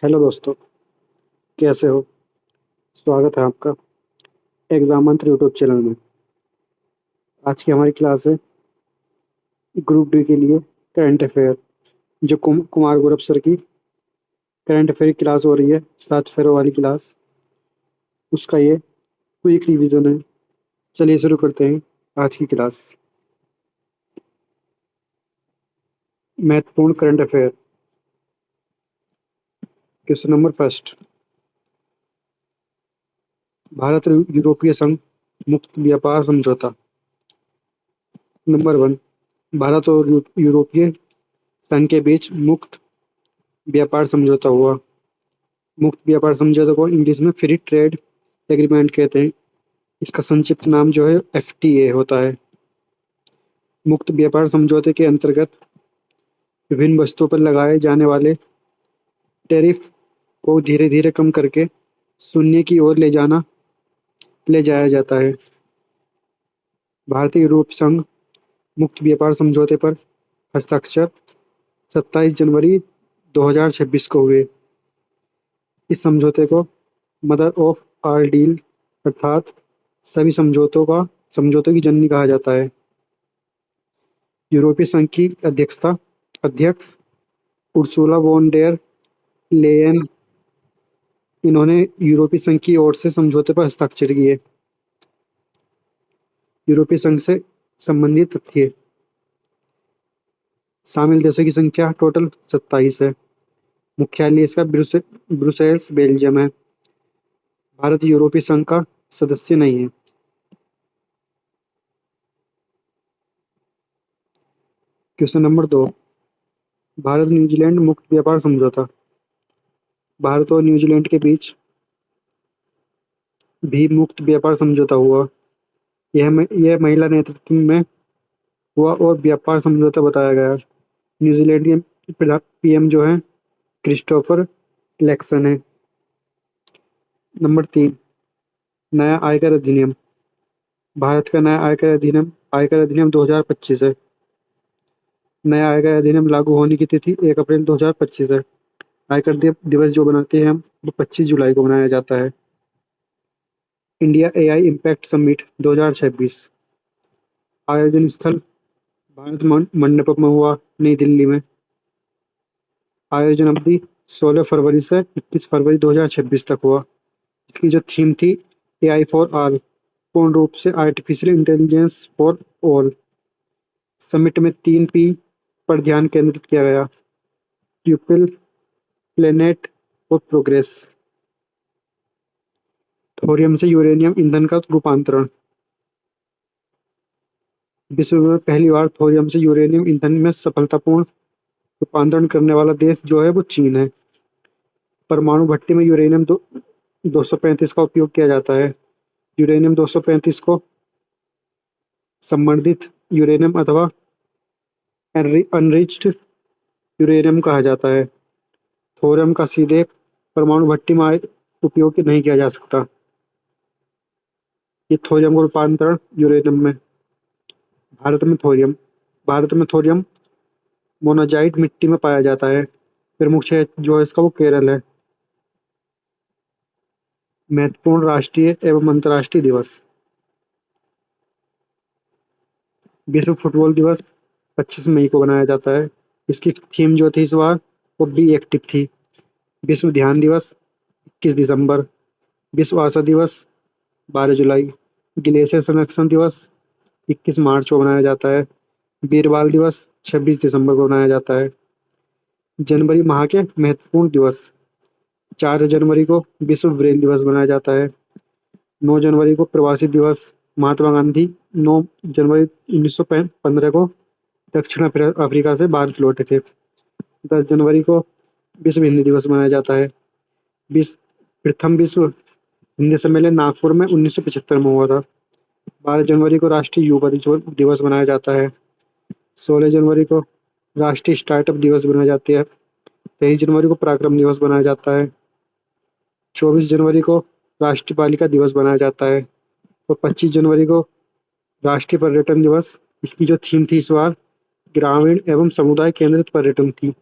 Hello दोस्तों, कैसे हो? स्वागत है आपका एग्जाम मंत्र यूट्यूब चैनल में। आज की हमारी क्लास है ग्रुप डी के लिए करंट अफेयर, जो कुमार गौरव सर की करंट अफेयर की क्लास हो रही है, 7 फेरो वाली क्लास। उसका ये क्विक रिवीजन है। चलिए शुरू करते हैं आज की क्लास। महत्वपूर्ण current affair. Question number first. Bharat और यूरोपीय संघ मुक्त व्यापार समझौता। Number one. भारत और यूरोपीय संघ के बीच मुक्त व्यापार समझौता हुआ। मुक्त व्यापार समझौते को इंग्लिश में फ्री ट्रेड एग्रीमेंट कहते हैं। इसका संक्षिप्त नाम जो है एफटीए होता है। मुक्त व्यापार समझौते के अंतर्गत विभिन्न वस्तुओं पर लगाए जाने वाले टैरिफ को धीरे धीरे कम करके शून्य की ओर ले जाया जाता है। भारतीय यूरोप संघ मुक्त व्यापार समझौते पर हस्ताक्षर 27 जनवरी 2026 को हुए। इस समझौते को मदर ऑफ ऑल डील अर्थात सभी समझौतों की जननी कहा जाता है। यूरोपीय संघ की अध्यक्ष उर्सुला वॉन डेर लेयन, इन्होंने यूरोपीय संघ की ओर से समझौते पर हस्ताक्षर किए। यूरोपीय संघ से संबंधित तथ्य। शामिल देशों की संख्या टोटल 27 है। मुख्यालय इसका ब्रुसेल्स बेल्जियम है। भारत यूरोपीय संघ का सदस्य नहीं है। Question number 2। भारत न्यूजीलैंड मुक्त व्यापार समझौता। भारत और न्यूजीलैंड के बीच भी मुक्त व्यापार समझौता हुआ। यह महिला नेतृत्व में हुआ और व्यापार समझौता बताया गया। न्यूजीलैंड के पीएम जो है क्रिस्टोफर लैक्सन है। नंबर 3। नया आयकर अधिनियम। भारत का नया आयकर अधिनियम 2025 है। नया आयकर अधिनियम लागू होने की तिथि 1 अप्रैल 2025 है। आयकर दिवस जो बनाते हैं हम, वो 25 जुलाई को मनाया जाता है। इंडिया एआई इम्पैक्ट समिट 2026 आयोजन स्थल भारत मंडपम में हुआ, नई दिल्ली में। आयोजन अवधि 16 फरवरी से 21 फरवरी 2026 तक हुआ। इसकी जो थीम थी एआई फॉर ऑल, पूर्ण रूप से artificial intelligence for all. Summit में 3 पी पर ध्यान केंद्रित किया गया: पीपल, प्लेनेट और प्रोग्रेस। थोरियम से यूरेनियम ईंधन का रूपांतरण। विश्व में पहली बार थोरियम से यूरेनियम ईंधन में सफलतापूर्ण रूपांतरण करने वाला देश जो है वो चीन है। परमाणु भट्टी में यूरेनियम 235 का उपयोग किया जाता है। यूरेनियम 235 को संवर्धित यूरेनियम अथवा अनरिच्ड यूरेनियम कहा जाता है। थोरियम का सीधे परमाणु भट्टी में उपयोग नहीं किया जा सकता। ये थोरियम का रूपांतरण यूरेनियम में। भारत में थोरियम भारत में थोरियम मोनाजाइट मिट्टी में पाया जाता है। प्रमुख क्षेत्र जो है इसका वो केरल है। महत्वपूर्ण राष्ट्रीय एवं अंतर्राष्ट्रीय दिवस। विश्व फुटबॉल दिवस 25 मई को मनाया जाता है। इसकी थीम जो थी इस बार वो बी एक्टिव थी। विश्व ध्यान दिवस 21 दिसंबर। विश्व आशा दिवस 12 जुलाई। ग्लेशियर संरक्षण दिवस 21 मार्च को मनाया जाता है। वीर बाल दिवस 26 दिसंबर को मनाया जाता है। जनवरी माह के महत्वपूर्ण दिवस। 4 जनवरी को विश्व ब्रेल दिवस मनाया जाता है। 9 जनवरी को प्रवासी दिवस। महात्मा गांधी 9 जनवरी 1915 को दक्षिण अफ्रीका से भारत लौटे थे। 10 जनवरी को विश्व हिंदी दिवस मनाया जाता है। विश्व प्रथम विश्व हिंदी सम्मेलन नागपुर में 1975 में हुआ था। 12 जनवरी को राष्ट्रीय युवा दिवस मनाया जाता है। 16 जनवरी को राष्ट्रीय स्टार्टअप दिवस मनाया जाता है। 23 जनवरी को पराक्रम दिवस मनाया जाता है। 24 जनवरी को राष्ट्रीय बालिका दिवस मनाया जाता है। और 25 जनवरी को राष्ट्रीय पर्यटन दिवस। इसकी जो थीम थी इस बार ग्रामीण एवं समुदाय केंद्रित पर्यटन थी।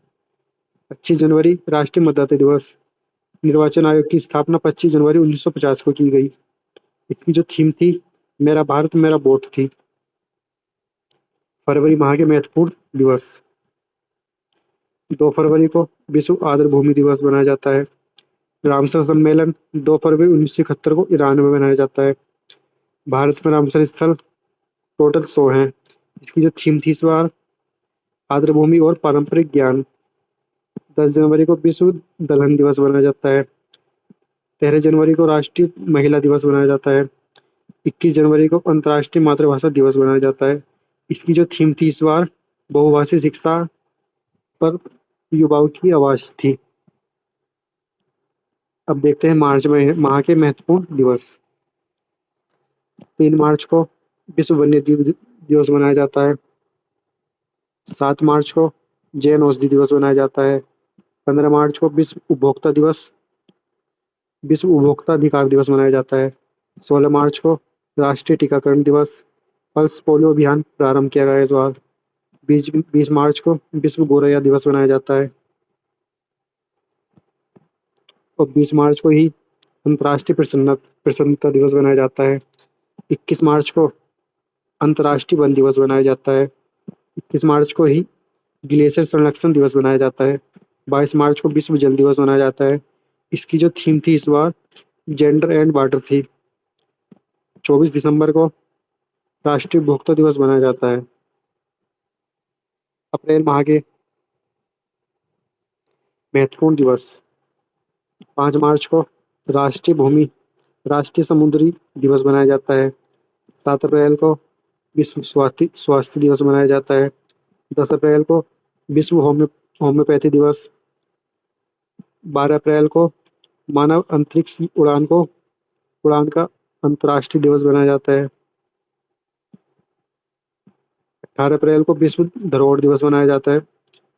25 जनवरी राष्ट्रीय मतदाता दिवस। निर्वाचन आयोग की स्थापना 25 जनवरी 1950 को की गई। इसकी जो थीम थी, मेरा भारत मेरा वोट थी। फरवरी माह के महत्वपूर्ण दिवस। 2 फरवरी को विश्व आर्द्र भूमि दिवस मनाया जाता है। रामसर सम्मेलन 2 फरवरी 1971 को ईरान में मनाया जाता है। भारत में रामसर स्थल टोटल 100 हैं। इसकी जो थीम थी इस बार, आर्द्र भूमि और पारंपरिक ज्ञान। 10 जनवरी को विश्व दलहन दिवस मनाया जाता है। 13 जनवरी को राष्ट्रीय महिला दिवस मनाया जाता है। 21 जनवरी को अंतर्राष्ट्रीय मातृभाषा दिवस मनाया जाता है। इसकी जो थीम थी इस बार, बहुभाषी शिक्षा पर युवाओं की आवाज थी। अब देखते हैं मार्च में माह के महत्वपूर्ण दिवस। 3 मार्च को विश्व वन्य जीव दिवस मनाया जाता है। 7 मार्च को जैन औषधि दिवस मनाया जाता है। 15 मार्च को विश्व उपभोक्ता अधिकार दिवस मनाया जाता है। 16 मार्च को राष्ट्रीय टीकाकरण दिवस, पल्स पोलियो अभियान प्रारंभ किया गया इस बार। 20 मार्च को विश्व गोरैया दिवस मनाया जाता है और 20 मार्च को ही अंतर्राष्ट्रीय प्रसन्नता दिवस मनाया जाता है। 21 मार्च को अंतर्राष्ट्रीय वन दिवस मनाया जाता है। 21 मार्च को ही ग्लेशियर संरक्षण दिवस मनाया जाता है। 22 मार्च को विश्व जल दिवस मनाया जाता है। इसकी जो थीम थी इस बार, जेंडर एंड वाटर थी। 24 दिसंबर को राष्ट्रीय उपभोक्ता दिवस मनाया जाता है। अप्रैल माह के महत्वपूर्ण दिवस। 5 मार्च को राष्ट्रीय समुद्री दिवस मनाया जाता है। 7 अप्रैल को विश्व स्वास्थ्य दिवस मनाया जाता है। 10 अप्रैल को विश्व होम्योपैथी दिवस। 12 अप्रैल को मानव अंतरिक्ष उड़ान का अंतर्राष्ट्रीय दिवस मनाया जाता है। 18 अप्रैल को विश्व धरोहर दिवस मनाया जाता है।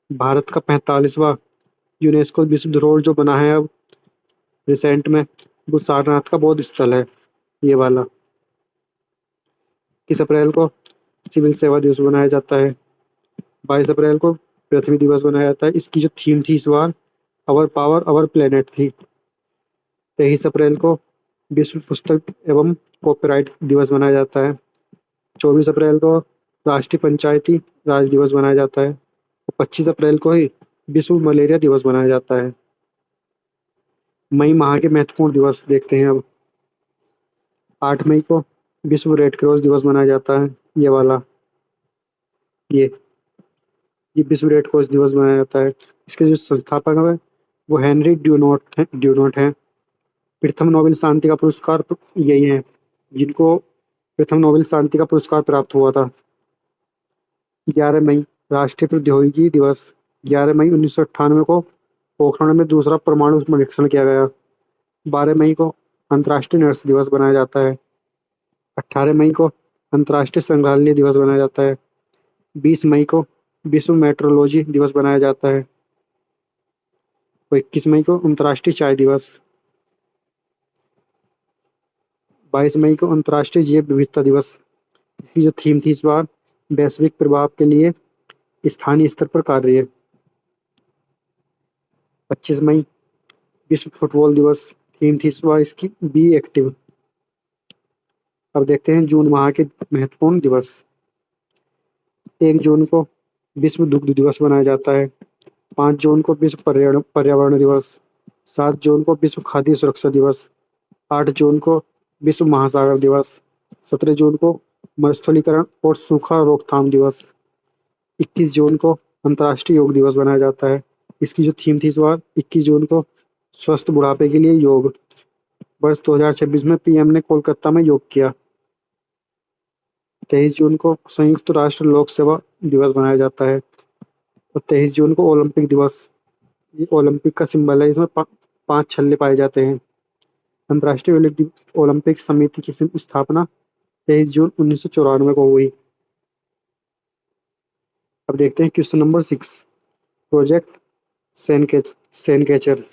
भारत का 45वां यूनेस्को विश्व धरोहर जो बना है अब रिसेंट में, वो सारनाथ का बौद्ध स्थल है, ये वाला। 21 अप्रैल को सिविल सेवा दिवस मनाया जाता है। 22 अप्रैल को पृथ्वी दिवस मनाया जाता है। इसकी जो थीम थी इस बार, अवर पावर अवर प्लेनेट थी। 23 अप्रैल को विश्व पुस्तक एवं कॉपीराइट दिवस मनाया जाता है। 24 अप्रैल को राष्ट्रीय पंचायती राज दिवस मनाया जाता है और 25 अप्रैल को ही विश्व मलेरिया दिवस मनाया जाता है। मई माह के महत्वपूर्ण दिवस देखते हैं अब। 8 मई को विश्व रेड क्रॉस दिवस मनाया जाता है, ये वाला। ये ये विश्व रेड क्रॉस दिवस मनाया जाता है। इसके जो संस्थापक है वो हेनरी ड्यूनॉट हैं। प्रथम नोबेल शांति का पुरस्कार यही है जिनको प्रथम नोबेल शांति का पुरस्कार प्राप्त हुआ था। 11 मई राष्ट्रीय प्रौद्योगिकी दिवस। 11 मई 1998 को पोखरण में दूसरा परमाणु परीक्षण किया गया। 12 मई को अंतर्राष्ट्रीय नर्स दिवस मनाया जाता है। 18 मई को अंतर्राष्ट्रीय संग्रहालय दिवस मनाया जाता है। 20 मई को विश्व मेट्रोलॉजी दिवस मनाया जाता है और 21 मई को अंतर्राष्ट्रीय चाय दिवस। 22 मई को अंतर्राष्ट्रीय जैव विविधता दिवस। इसकी जो थीम थी इस बार, वैश्विक प्रभाव के लिए स्थानीय स्तर पर कार्य। 25 मई विश्व फुटबॉल दिवस। थीम थी इस बार इसकी, बी एक्टिव। अब देखते हैं जून माह के महत्वपूर्ण दिवस। 1 जून को विश्व दुग्ध दिवस मनाया जाता है। 5 जून को विश्व पर्यावरण दिवस। 7 जून को विश्व खाद्य सुरक्षा दिवस। 8 जून को विश्व महासागर दिवस। 17 जून को मरुस्थलीकरण और सूखा रोकथाम दिवस। 21 जून को अंतर्राष्ट्रीय योग दिवस मनाया जाता है। इसकी जो थीम थी इस बार, 21 जून को स्वस्थ बुढ़ापे के लिए योग। वर्ष 2026 में पीएम ने कोलकाता में योग किया। 23 जून को संयुक्त राष्ट्र लोक सेवा दिवस मनाया जाता है और 23 जून को ओलंपिक दिवस। ये ओलंपिक का सिंबल है, इसमें 5 छल्ले पाए जाते हैं। अंतर्राष्ट्रीय ओलंपिक समिति की स्थापना 23 जून 1994 को हुई। अब देखते हैं क्वेश्चन नंबर 6, प्रोजेक्ट सैनकैचर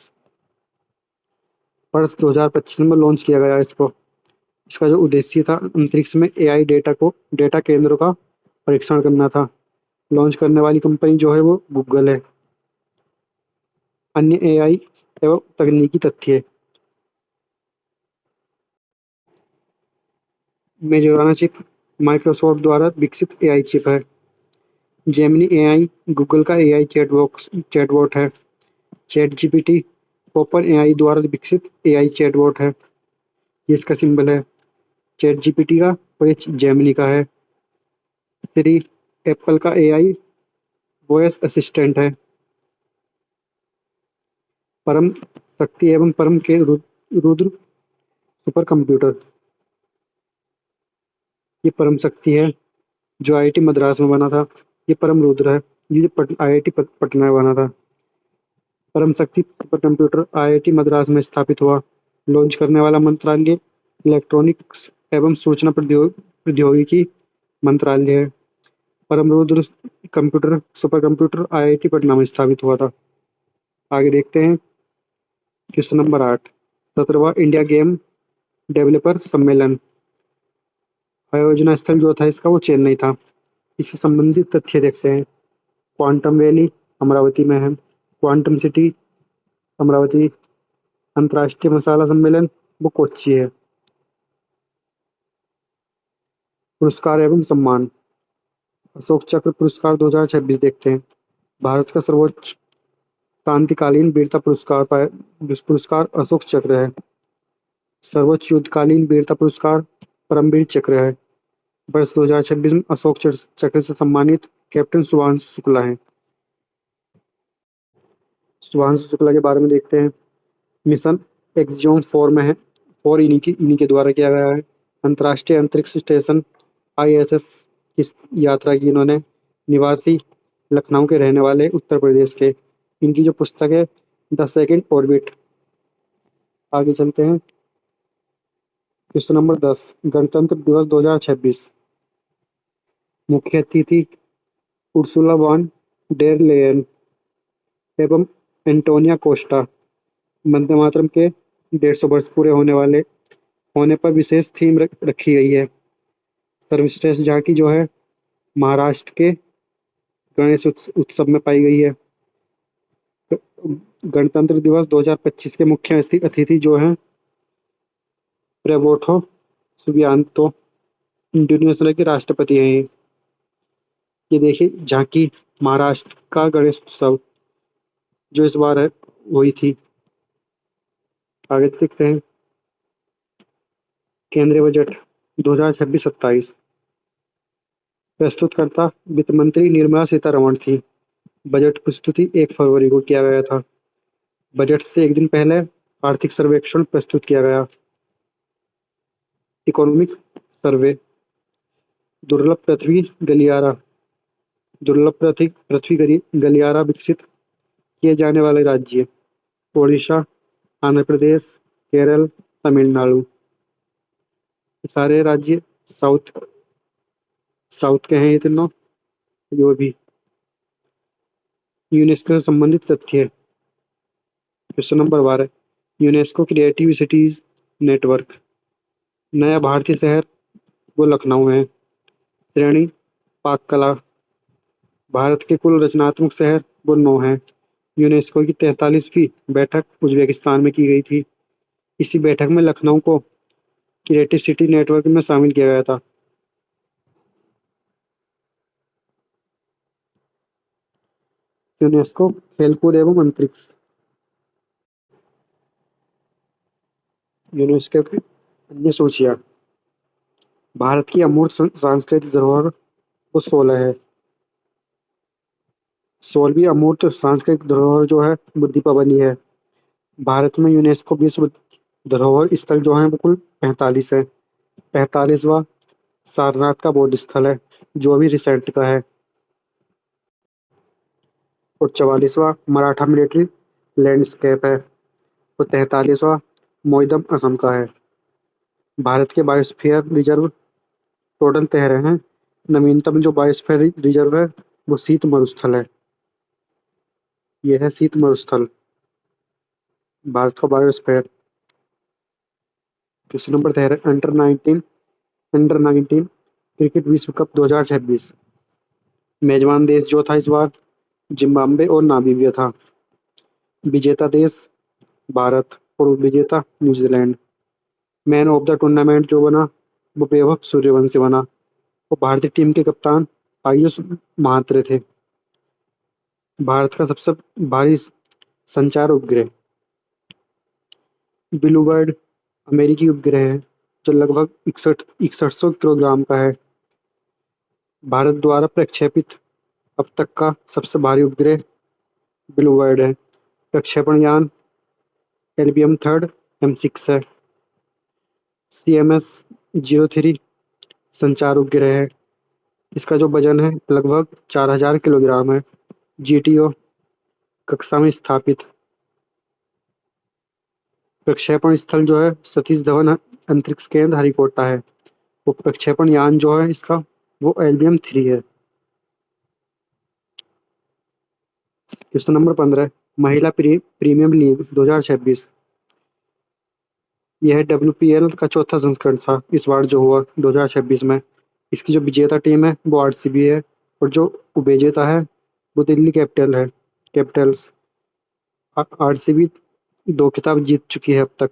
वर्ष 2025 में लॉन्च किया गया इसको। इसका जो उद्देश्य था, अंतरिक्ष में एआई डेटा केंद्रों का परीक्षण करना था। लॉन्च करने वाली कंपनी जो है वो गूगल है। अन्य एआई एवं तकनीकी तथ्य। मेजोराना चिप माइक्रोसॉफ्ट द्वारा विकसित एआई चिप है। जेमिनी एआई गूगल का एआई चैटबॉट है। चैट जीपीटी ओपन एआई द्वारा विकसित एआई चैटबॉट है। ये इसका सिंबल है चैट जीपीटी का, और ये जेमिनी का है। सिरी एप्पल का एआई वॉइस असिस्टेंट है। परम शक्ति एवं परम के रुद्र सुपर कंप्यूटर, ये परम शक्ति है जो आईआईटी मद्रास में बना था। ये परम रुद्र है, ये आईआईटी पटना में बना था। परम शक्ति सुपर कंप्यूटर आईआईटी मद्रास में स्थापित हुआ। लॉन्च करने वाला मंत्रालय इलेक्ट्रॉनिक्स एवं सूचना प्रौद्योगिकी मंत्रालय है। Param Rudra computer super computer IIT Patna में स्थापित हुआ था। आगे देखते हैं क्वेश्चन नंबर 8। 17वां इंडिया गेम डेवलपर सम्मेलन, आयोजना स्थल जो था इसका वो चेन्नई था। इससे संबंधित तथ्य देखते हैं। क्वांटम वैली अमरावती में है। Quantum city Amravati. अंतर्राष्ट्रीय मसाला सम्मेलन वो कोच्चि है। पुरस्कार एवं सम्मान, अशोक चक्र पुरस्कार 2026 देखते हैं। भारत का सर्वोच्च शांतिकालीन वीरता पुरस्कार अशोक चक्र है। सर्वोच्च युद्धकालीन वीरता पुरस्कार परमवीर चक्र है। वर्ष 2026 में अशोक चक्र से सम्मानित कैप्टन सुभाष शुक्ला हैं। सुभाष शुक्ला के बारे में देखते हैं। मिशन एक्सजोम 4 में है। 4 इन्हीं के द्वारा किया गया है। अंतर्राष्ट्रीय अंतरिक्ष स्टेशन आईएसएस की यात्रा की इन्होंने। निवासी लखनऊ के रहने वाले उत्तर प्रदेश के। इनकी जो पुस्तक है द सेकंड ऑर्बिट। आगे चलते हैं क्वेश्चन नंबर 10। गणतंत्र दिवस 2026, मुख्य अतिथि उर्सुला वॉन डेर लेयन एवं एंटोनिया कोस्टा। वंदे मातरम के 150 वर्ष पूरे होने पर विशेष थीम रखी गई है। सर्वश्रेष्ठ झांकी जो है महाराष्ट्र के गणेश उत्सव में पाई गई है। गणतंत्र दिवस 2025 के मुख्य अतिथि जो हैं प्रेबोठो सुबियांतो, इंडोनेशिया के राष्ट्रपति हैं ये देखिए झांकी महाराष्ट्र का गणेश उत्सव जो इस बार है वही थी। आगे देखते हैं केंद्रीय बजट 2026-27। प्रस्तुतकर्ता वित्त मंत्री निर्मला सीतारमण थी। बजट प्रस्तुति 1 फरवरी को किया गया था। बजट से एक दिन पहले आर्थिक सर्वेक्षण प्रस्तुत किया गया। Economic survey. दुर्लभ पृथ्वी गलियारा गलियारा विकसित किए जाने वाले राज्य ओडिशा, आंध्र प्रदेश, केरल, तमिलनाडु। ये सारे राज्य साउथ साउथ के हैं ये तीनों। जो भी यूनेस्को से संबंधित तथ्य। Question number 12। UNESCO creative cities network, नया भारतीय शहर वो लखनऊ है। श्रेणी पाक कला, भारत के कुल रचनात्मक शहर वो 9 हैं। यूनेस्को की 43वीं बैठक उज्बेकिस्तान में की गई थी। इसी बैठक में लखनऊ को क्रिएटिव सिटी नेटवर्क में शामिल किया गया था। यूनेस्को खेलकूद एवं अंतरिक्ष। यूनेस्को की अन्य सूचियाँ। भारत की अमूर्त सांस्कृतिक धरोहर वो 16 है। 16वीं अमूर्त सांस्कृतिक धरोहर जो है वो दीपावली है। भारत में यूनेस्को विश्व धरोहर स्थल जो है वो कुल 45 है। 45वां सारनाथ का बौद्ध स्थल है जो अभी रिसेंट का है। और 44वां मराठा मिलिट्री लैंडस्केप है। और 43वां मोइदम असम का है। भारत के बायोस्फीयर रिजर्व टोटल 13 हैं। नवीनतम जो बायोस्फीयर रिजर्व है वो शीत मरुस्थल है। यह है शीत मरुस्थल भारत का biosphere. Question number 13। Under 19 cricket विश्व कप 2026, मेजबान देश जो था इस बार जिम्बाब्वे और नामीबिया था। विजेता देश भारत और विजेता New Zealand. Man of the tournament जो बना वो वैभव सूर्यवंशी बना और भारतीय टीम के कप्तान आयुष महात्रे थे। भारत का सबसे भारी संचार उपग्रह ब्लू बर्ड अमेरिकी उपग्रह है जो लगभग 6100 किलोग्राम का है। भारत द्वारा प्रक्षेपित अब तक का सबसे भारी उपग्रह ब्लू बर्ड है। प्रक्षेपण यान एलबीएम थर्ड M6 है। CMS-03 संचार उपग्रह है। इसका जो वजन है लगभग 4000 किलोग्राम है। GTO कक्षा में स्थापित। प्रक्षेपण स्थल जो है सतीश धवन अंतरिक्ष केंद्र हरिकोटा है। वो प्रक्षेपण यान जो है इसका वो LBM-3 है। क्वेश्चन नंबर 15 महिला प्रीमियम लीग 2026। यह WPL का चौथा संस्करण था इस बार जो हुआ 2026 में। इसकी जो विजेता टीम है वो RCB है और जो उपविजेता है वो दिल्ली कैपिटल्स। RCB 2 खिताब जीत चुकी है अब तक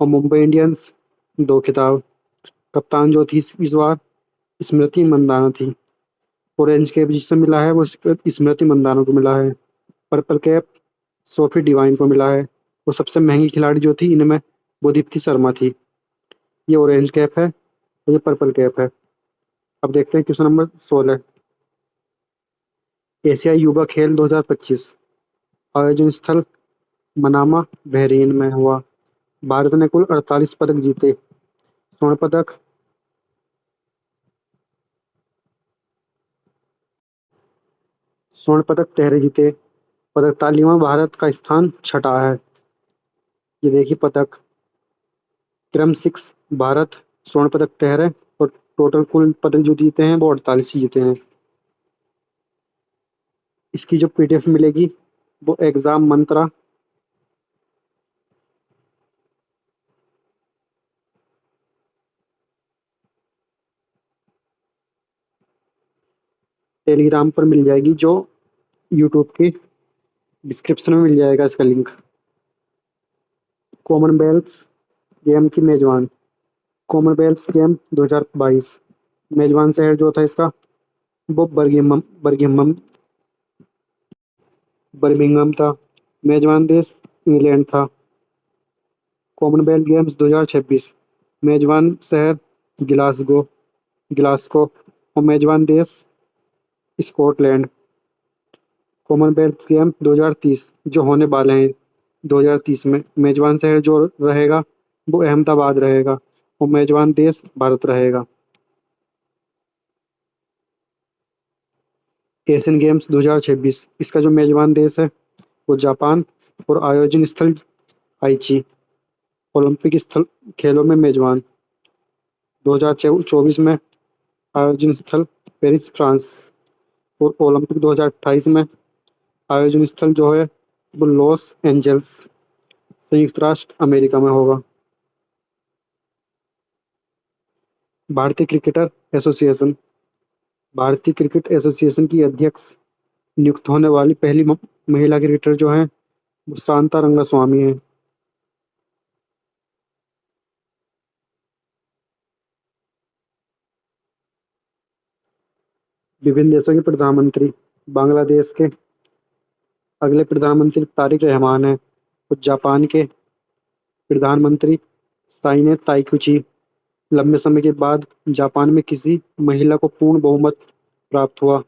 और मुंबई इंडियंस 2 खिताब। कप्तान जो थी इस बार स्मृति मंदाना थी। ऑरेंज कैप जिसे मिला है वो स्मृति मंदाना को मिला है। पर्पल कैप सोफी डिवाइन को मिला है। वो सबसे महंगी खिलाड़ी जो थी इनमें वो दीप्ति शर्मा थी। ये ऑरेंज कैप है और ये पर्पल कैप है। अब देखते हैं क्वेश्चन नंबर 16। एशियाई युवा खेल 2025 आयोजन स्थल मनामा बहरीन में हुआ। भारत ने कुल 48 पदक जीते। स्वर्ण पदक 13 जीते। पदक तालिका में भारत का स्थान छठा है। ये देखिए पदक क्रम 6 भारत स्वर्ण पदक 13 और टोटल कुल पदक जो जीते हैं वो 48 ही जीते हैं। इसकी जो PDF मिलेगी वो एग्जाम मंत्रा टेलीग्राम पर मिल जाएगी जो यूट्यूब के डिस्क्रिप्शन में मिल जाएगा इसका लिंक। कॉमनवेल्थ गेम की मेजबान कॉमनवेल्थ गेम 2022 मेजबान शहर जो था इसका वो बर्मिंघम था। मेजबान देश इंग्लैंड था। कॉमनवेल्थ गेम्स 2026 मेजबान शहर गिलासगो गिलास्को और मेजबान देश स्कॉटलैंड। कॉमनवेल्थ गेम 2030 जो होने वाले हैं 2030 में मेजबान शहर जो रहेगा वो अहमदाबाद रहेगा और मेजबान देश भारत रहेगा। एशियन गेम्स 2026 इसका जो मेजबान देश है वो जापान और आयोजन स्थल आईची। ओलंपिक स्थल खेलों में मेजबान 2024 में आयोजन स्थल पेरिस फ्रांस और ओलंपिक 2028 में आयोजन स्थल जो है वो लॉस एंजल्स संयुक्त राष्ट्र अमेरिका में होगा। भारतीय क्रिकेटर एसोसिएशन भारतीय क्रिकेट एसोसिएशन की अध्यक्ष नियुक्त होने वाली पहली महिला क्रिकेटर जो है वो शांता रंगास्वामी है। विभिन्न देशों के प्रधानमंत्री बांग्लादेश के अगले प्रधानमंत्री तारिक रहमान है और जापान के प्रधानमंत्री साइने ताइकुची। लंबे समय के बाद जापान में किसी महिला को पूर्ण बहुमत प्राप्त हुआ।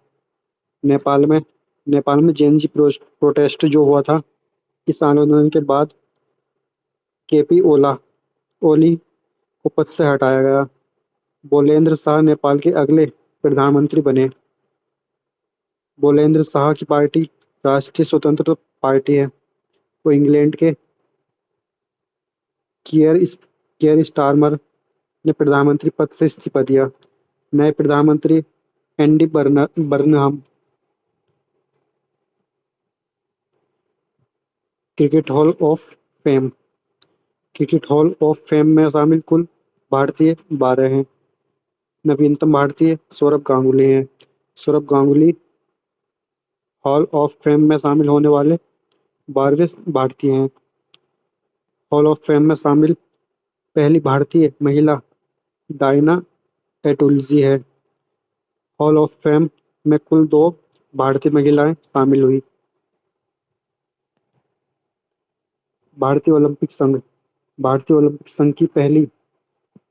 नेपाल में नेपाल में जेनजी प्रोटेस्ट जो हुआ था इस आंदोलन के बाद केपी ओली को पद से हटाया गया। बोलेंद्र शाह नेपाल के अगले प्रधानमंत्री बने। बोलेंद्र शाह की पार्टी राष्ट्रीय स्वतंत्र पार्टी है। वो इंग्लैंड के कियर स्टारमर ने प्रधानमंत्री पद से इस्तीफा दिया। नए प्रधानमंत्री Andy Burnham. Cricket hall of fame cricket hall of fame में शामिल कुल भारतीय 12 हैं। नवीनतम भारतीय सौरभ गांगुली हैं। Saurabh Ganguly hall of fame में शामिल होने वाले 12वें भारतीय हैं। हॉल ऑफ फेम में शामिल पहली भारतीय महिला डायना एटुलजी है। हॉल ऑफ फेम में कुल 2 भारतीय महिलाएं शामिल हुई। भारतीय ओलंपिक संघ। भारतीय ओलंपिक संघ की पहली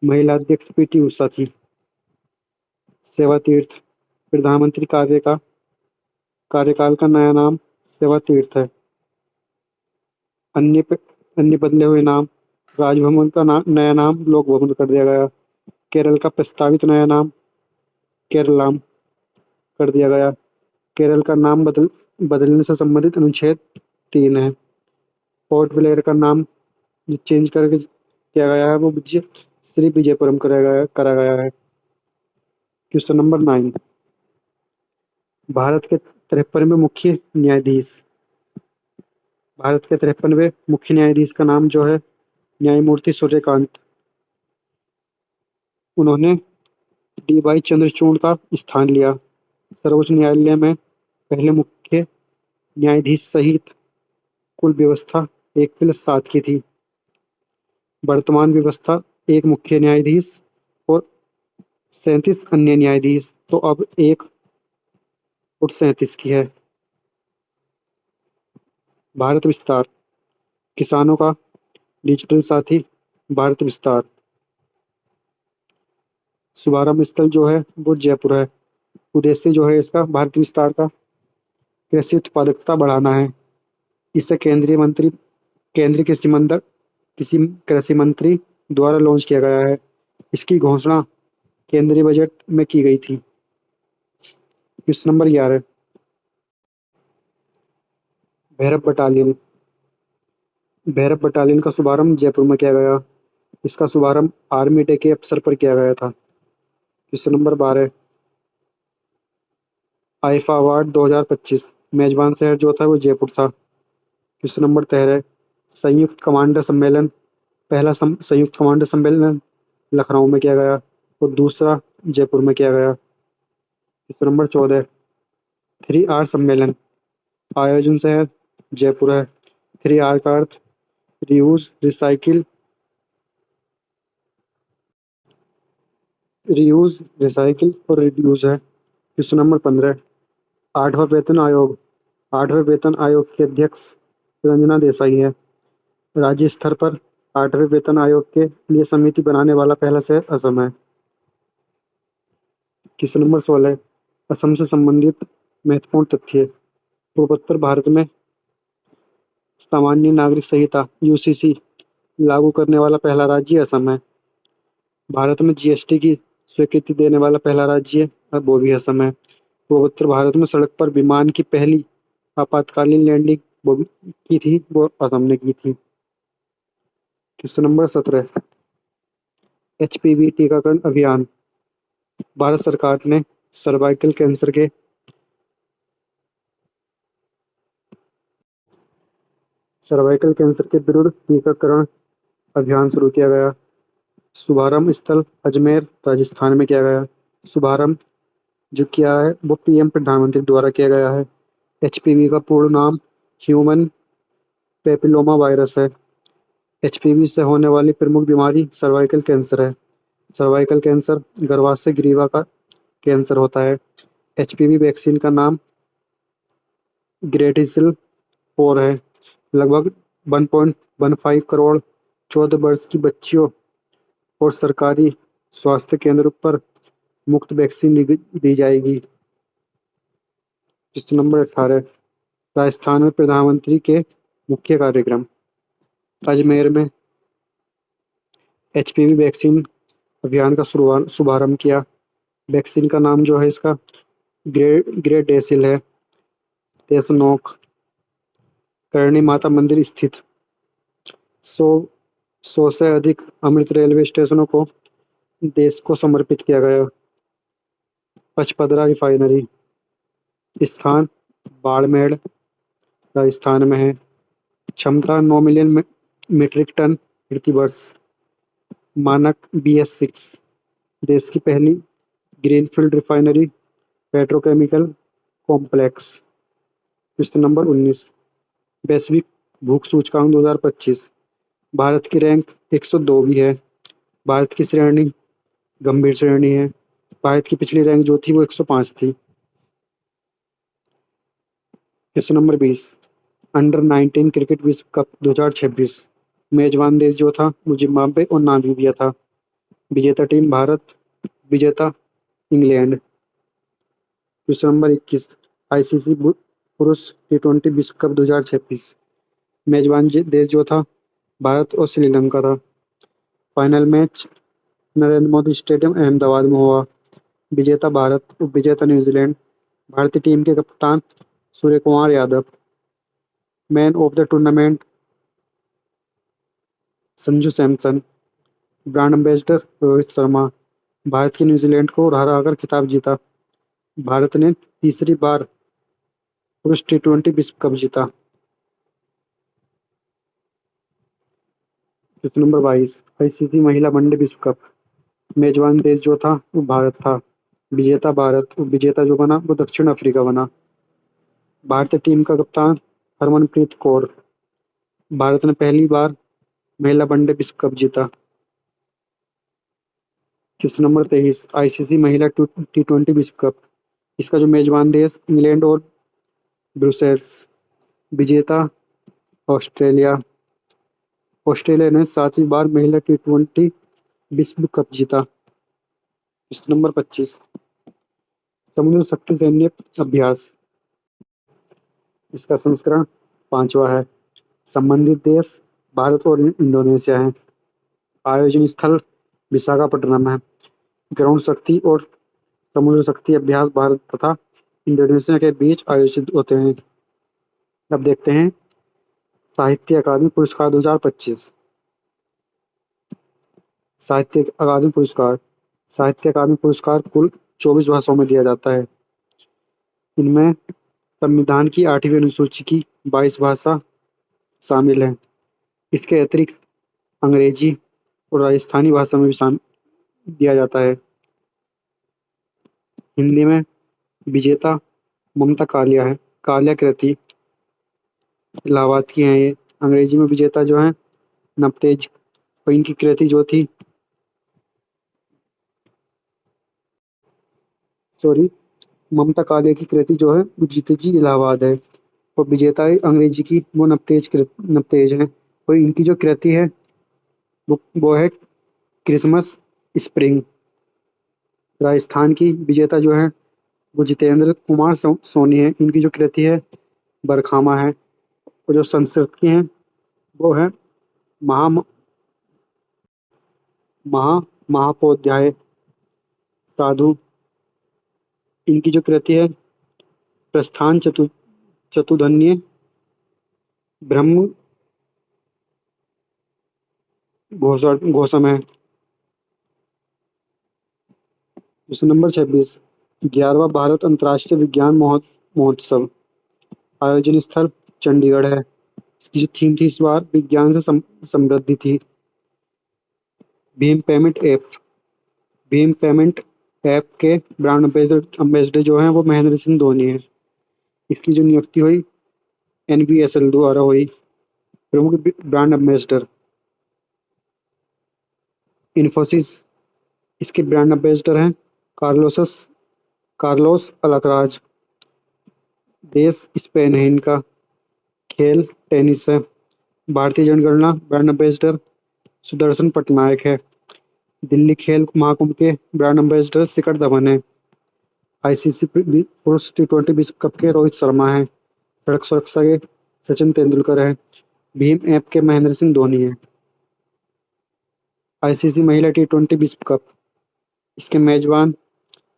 महिला अध्यक्ष पीटी उषा थी। सेवा तीर्थ। प्रधानमंत्री कार्यकाल का नया नाम सेवा तीर्थ है। अन्य अन्य बदले हुए नाम। राजभवन का नया नाम लोक भवन कर दिया गया। केरल का प्रस्तावित नया नाम केरलाम कर दिया गया। केरल का नाम बदलने से संबंधित अनुच्छेद 3 है। पोर्ट ब्लेयर का नाम जो चेंज करके किया गया है वो श्री विजयपुरम करा गया है। Question number 9। भारत के 53वें मुख्य न्यायाधीश। भारत के 53वें मुख्य न्यायाधीश का नाम जो है न्यायमूर्ति सूर्यकांत। उन्होंने डी वाई चंद्रचूड़ का स्थान लिया। सर्वोच्च न्यायालय में पहले मुख्य न्यायाधीश सहित कुल व्यवस्था 1+7 की थी। वर्तमान व्यवस्था 1 मुख्य न्यायाधीश और 37 अन्य न्यायाधीश तो अब 1 और 37 की है। भारत विस्तार। किसानों का डिजिटल साथी भारत विस्तार। शुभारंभ स्थल जो है वो जयपुर है। उद्देश्य जो है इसका भारत विस्तार का कृषि उत्पादकता बढ़ाना है। इसे केंद्रीय कृषि कृषि मंत्री द्वारा लॉन्च किया गया है। इसकी घोषणा केंद्रीय बजट में की गई थी। Question number 11। Bhairav battalion. Bhairav battalion का शुभारंभ जयपुर में किया गया। इसका शुभारंभ आर्मी डे के अवसर पर किया गया था। Question number 12। आईफा अवार्ड 2025 मेजबान शहर जो था वो जयपुर था। Question number 13। पहला संयुक्त कमांडर सम्मेलन लखनऊ में किया गया और दूसरा जयपुर में किया गया। Question number 14। 3R सम्मेलन आयोजन शहर जयपुर है। 3R का अर्थ रीयूज रिसाइकिल और रिड्यूस है। Question number 15। आठवां वेतन आयोग। आठवें वेतन आयोग की अध्यक्ष रंजना देसाई है। राज्य स्तर पर 8वें वेतन आयोग के लिए समिति बनाने वाला पहला शहर असम है। Question number 16। असम से संबंधित महत्वपूर्ण तथ्य। पूर्वोत्तर भारत में सामान्य नागरिक संहिता यूसीसी लागू करने वाला पहला राज्य असम है। भारत में जीएसटी की स्वीकृति देने वाला पहला राज्य वो भी असम है। पूर्वोत्तर भारत में सड़क पर विमान की पहली आपातकालीन लैंडिंग की थी वो असम ने की थी। Question number 17। एचपीवी टीकाकरण अभियान। भारत सरकार ने सर्वाइकल कैंसर के विरुद्ध टीकाकरण अभियान शुरू किया गया। शुभारंभ स्थल अजमेर राजस्थान में किया गया। शुभारंभ जो किया है वो पीएम प्रधानमंत्री द्वारा किया गया है। एचपीवी का पूर्ण नाम ह्यूमन पेपिलोमा वायरस है। एचपीवी से होने वाली प्रमुख बीमारी सर्वाइकल कैंसर है। सर्वाइकल कैंसर गर्भाशय ग्रीवा का कैंसर होता है। एचपीवी वैक्सीन का नाम ग्रेटिसिल 4 है। लगभग 1.15 करोड़ 14 वर्ष की बच्चियों और सरकारी स्वास्थ्य केंद्र पर मुफ्त वैक्सीन दी जाएगी। Question number 18। राजस्थान में प्रधानमंत्री के मुख्य कार्यक्रम। अजमेर में एचपीवी वैक्सीन अभियान का शुभारंभ किया। वैक्सीन का नाम जो है इसका ग्रेडेसिल है। देशनोक करणी माता मंदिर स्थित 100 से अधिक अमृत रेलवे स्टेशनों को देश को समर्पित किया गया। पचपदरा रिफाइनरी स्थान बाड़मेर राजस्थान में है। क्षमता 9 मिलियन मीट्रिक टन प्रति वर्ष। मानक BS6 देश की पहली greenfield refinery petrochemical complex. Question number 19। वैश्विक भूख सूचकांक 2025 भारत की रैंक 102 भी है। भारत की श्रेणी गंभीर श्रेणी है। भारत की पिछली रैंक जो थी वो 105 थी। क्वेश्चन नंबर 20, अंडर 19 क्रिकेट विश्व कप 2026, मेजबान देश जो था वो जिम्बाब्वे और नामीबिया था। विजेता टीम भारत, विजेता इंग्लैंड। क्वेश्चन नंबर 21, आईसीसी पुरुष टी20 विश्व कप 2026, मेजबान देश जो था भारत और श्रीलंका था। Final match Narendra Modi stadium Ahmedabad में हुआ। विजेता भारत, उप विजेता न्यूजीलैंड। भारतीय टीम के कप्तान Surya Kumar Yadav. Man of the tournament Sanju Samson. Brand ambassador Rohit Sharma. Bharat की न्यूजीलैंड को हराकर खिताब जीता। भारत ने तीसरी बार पुरुष टी20 विश्व कप जीता। क्वेश्चन नंबर 22, आईसीसी महिला वनडे विश्व कप, मेजबान देश जो था वो भारत था। विजेता भारत, उप विजेता जो बना वो दक्षिण अफ्रीका बना। भारतीय टीम का कप्तान हरमनप्रीत कौर। भारत ने पहली बार महिला वनडे विश्व कप जीता। क्वेश्चन नंबर 23, आईसीसी महिला टी20 विश्व कप, इसका जो मेजबान देश इंग्लैंड और ब्रुसेल्स। विजेता ऑस्ट्रेलिया। ऑस्ट्रेलिया ने 7वीं बार महिला टी20 विश्व कप जीता। क्वेश्चन नंबर 25, समुद्र शक्ति सैन्य अभ्यास, इसका संस्करण 5वां है। संबंधित देश भारत और इंडोनेशिया है। आयोजन स्थल विशाखापट्टनम है। ग्राउंड शक्ति और समुद्र शक्ति अभ्यास भारत तथा इंडोनेशिया के बीच आयोजित होते हैं। अब देखते हैं साहित्य अकादमी पुरस्कार 2025। साहित्य अकादमी पुरस्कार, साहित्य अकादमी पुरस्कार कुल 24 भाषाओं में दिया जाता है। इनमें संविधान की 8वीं अनुसूची की 22 भाषा शामिल है। इसके अतिरिक्त अंग्रेजी और राजस्थानी भाषा में भी दिया जाता है। हिंदी में विजेता ममता कालिया है, कालिया कृति इलाहाबाद की हैं ये। अंग्रेजी में विजेता जो है नवतेज, और इनकी कृति जो थी सॉरी ममता कालिया की कृति जो है वो जीतेजी इलाहाबाद है। और विजेता है अंग्रेजी की वो नवतेज है। और इनकी जो कृति है वो है क्रिसमस स्प्रिंग। राजस्थान की विजेता जो है वो जितेंद्र कुमार सोनी है। इनकी जो कृति है बरखामा है। और जो संस्कृत की हैं वो है महा महा महापोध्याय साधु। इनकी जो कृति है प्रस्थान चतुधन्य ब्रह्म घोषम है। क्वेश्चन नंबर 26, 11वां भारत अंतर्राष्ट्रीय विज्ञान महोत्सव, आयोजन स्थल चंडीगढ़ है। इसकी जो थीम थी इस बार विज्ञान से समृद्धि थी। Bhim payment app, Bhim payment app के ब्रांड एम्बेसडर जो हैं वो महेंद्र सिंह धोनी है। इसकी जो नियुक्ति हुई NBSL द्वारा हुई। प्रमुख ब्रांड एम्बेसडर इन्फोसिस, इसके ब्रांड एम्बेसडर हैं कार्लोस अलकराज। देश स्पेन है इनका। खेल टेनिस है। भारतीय जनगणना ब्रांड एम्बेसडर सुदर्शन पटनायक है। दिल्ली खेल महाकुंभ के ब्रांड एम्बेसडर शिखर धवन है। आईसीसी पुरुष टी20 विश्व कप के रोहित शर्मा है। सड़क सुरक्षा के सचिन तेंदुलकर है। भीम ऐप के महेंद्र सिंह धोनी है। आईसीसी महिला टी20 विश्व कप, इसके मेजबान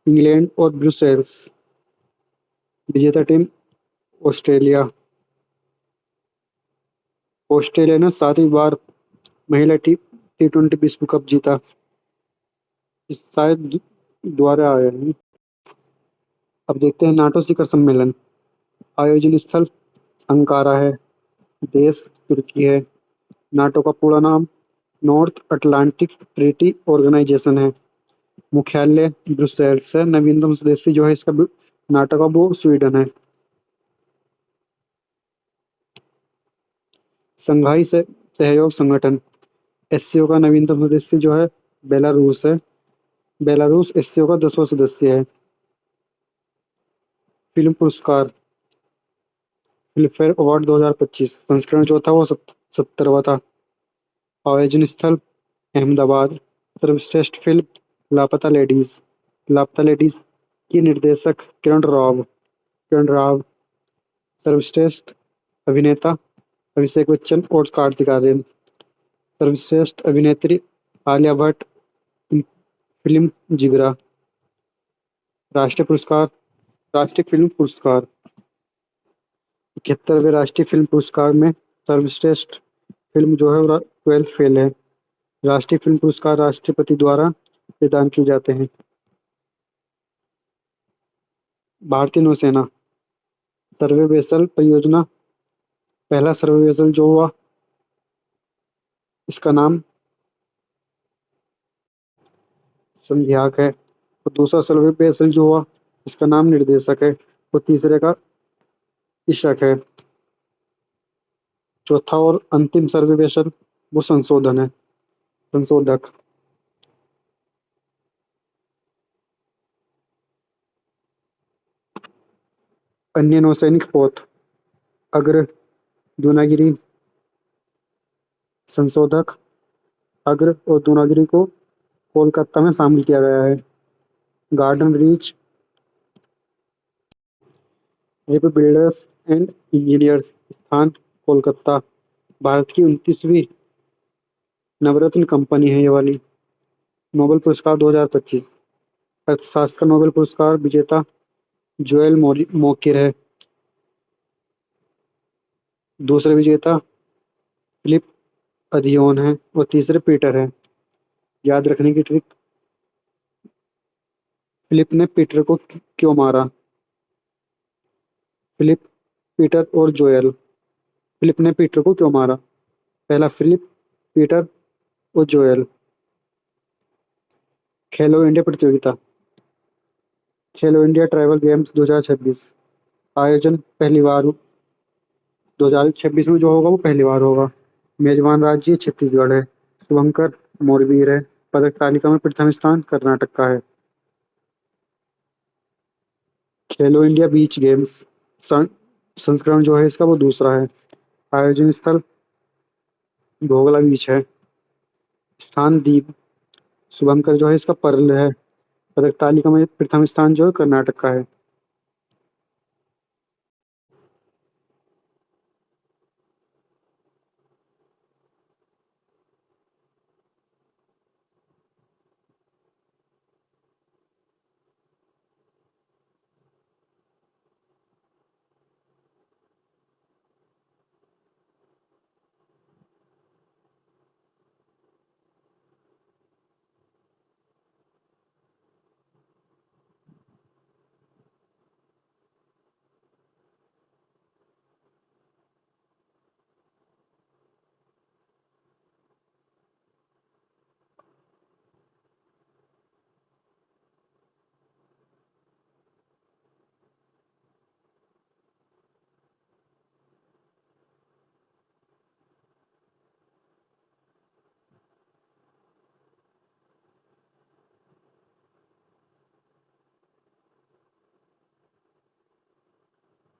इंग्लैंड और ब्रुसेल्स। विजेता टीम ऑस्ट्रेलिया। ऑस्ट्रेलिया ने 7वीं बार महिला टी20 विश्व कप जीता। इस शायद द्वारा आया है। अब देखते हैं नाटो शिखर सम्मेलन, आयोजन स्थल अंकारा है। देश तुर्की है। नाटो का पूरा नाम नॉर्थ अटलांटिक ट्रीटी ऑर्गेनाइजेशन है। मुख्यालय ब्रुसेल्स है। नवीनतम सदस्य जो है इसका नाटो का वो स्वीडन है। संघाई से सहयोग संगठन। एससीओ का नवीनतम सदस्य जो है बेलारूस है। बेलारूस एससीओ का 10वां सदस्य है। फिल्म पुरस्कार फिल्मफेयर अवार्ड 2025 संस्करण चौथा व 70वां था। आयोजन स्थल अहमदाबाद। सर्वश्रेष्ठ फिल्म लापता लेडीज। लापता लेडीज की निर्देशक किरण राव। सर्वश्रेष्ठ अभिनेता अभिषेक बच्चन और कार्तिक आर्यन। सर्वश्रेष्ठ अभिनेत्री आलिया भट्ट फिल्म जिगरा। राष्ट्रीय पुरस्कार राष्ट्रीय फिल्म पुरस्कार 71वें राष्ट्रीय फिल्म पुरस्कार में सर्वश्रेष्ठ फिल्म जो है वो 12th फेल है। राष्ट्रीय फिल्म पुरस्कार राष्ट्रपति द्वारा प्रदान किए जाते हैं। भारतीय नौसेना सर्वे वेसल परियोजना पहला सर्वे वेसल जो हुआ इसका नाम संध्याक है, और दूसरा सर्वे वेसल जो हुआ इसका नाम निर्देशक है, और तीसरे का इशक है। चौथा और अंतिम सर्वे वेसल वो संशोधक। अन्य नौसैनिक पोत अग्र दूनागिरी संशोधक अग्र और दूनागिरी को कोलकाता में शामिल किया गया है। Garden Reach ship builders and engineers स्थान कोलकाता। भारत की 29वीं नवरत्न कंपनी है ये वाली। नोबेल पुरस्कार 2025 अर्थशास्त्र का नोबेल पुरस्कार विजेता जोएल मोकिर है। दूसरे विजेता फिलिप अधियोन है और तीसरे पीटर है। याद रखने की ट्रिक, फिलिप ने पीटर को क्यों मारा? फिलिप, पीटर और जोएल। फिलिप ने पीटर को क्यों मारा? पहला फिलिप, पीटर और जोएल। खेलो इंडिया प्रतियोगिता खेलो इंडिया ट्राइबल गेम्स 2026 आयोजन पहली बार 2026 में जो होगा वो पहली बार होगा। मेजबान राज्य छत्तीसगढ़ है। शुभंकर मोरवीर है। पदक तालिका में प्रथम स्थान कर्नाटक का है। खेलो इंडिया बीच गेम्स संस्करण जो है इसका वो दूसरा है। आयोजन स्थल भोगला बीच है। स्थान द्वीप। शुभंकर जो है इसका पर्ल है। पदक तालिका में प्रथम स्थान जो है कर्नाटक का है।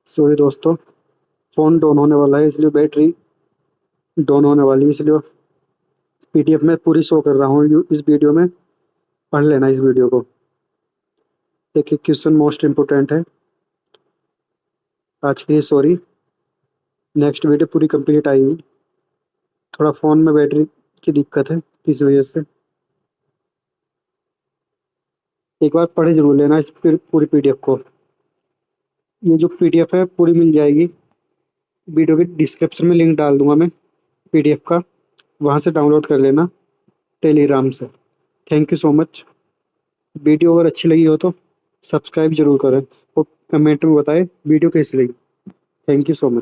सॉरी दोस्तों, फोन डाउन होने वाला है इसलिए बैटरी डाउन होने वाली है, इसलिए पीडीएफ में पूरी शो कर रहा हूँ इस वीडियो में। पढ़ लेना इस वीडियो को। एक एक क्वेश्चन मोस्ट इम्पोर्टेंट है आज की। सॉरी, नेक्स्ट वीडियो पूरी कंप्लीट आएगी। थोड़ा फ़ोन में बैटरी की दिक्कत है इस वजह से। एक बार पढ़े जरूर लेना इस पूरी पीडीएफ को। ये जो पीडीएफ है पूरी मिल जाएगी, वीडियो के डिस्क्रिप्शन में लिंक डाल दूंगा मैं पीडीएफ का, वहाँ से डाउनलोड कर लेना टेलीग्राम से। Thank you so much. Video अगर अच्छी लगी हो तो सब्सक्राइब जरूर करें और कमेंट में बताएं वीडियो कैसी लगी। Thank you so much.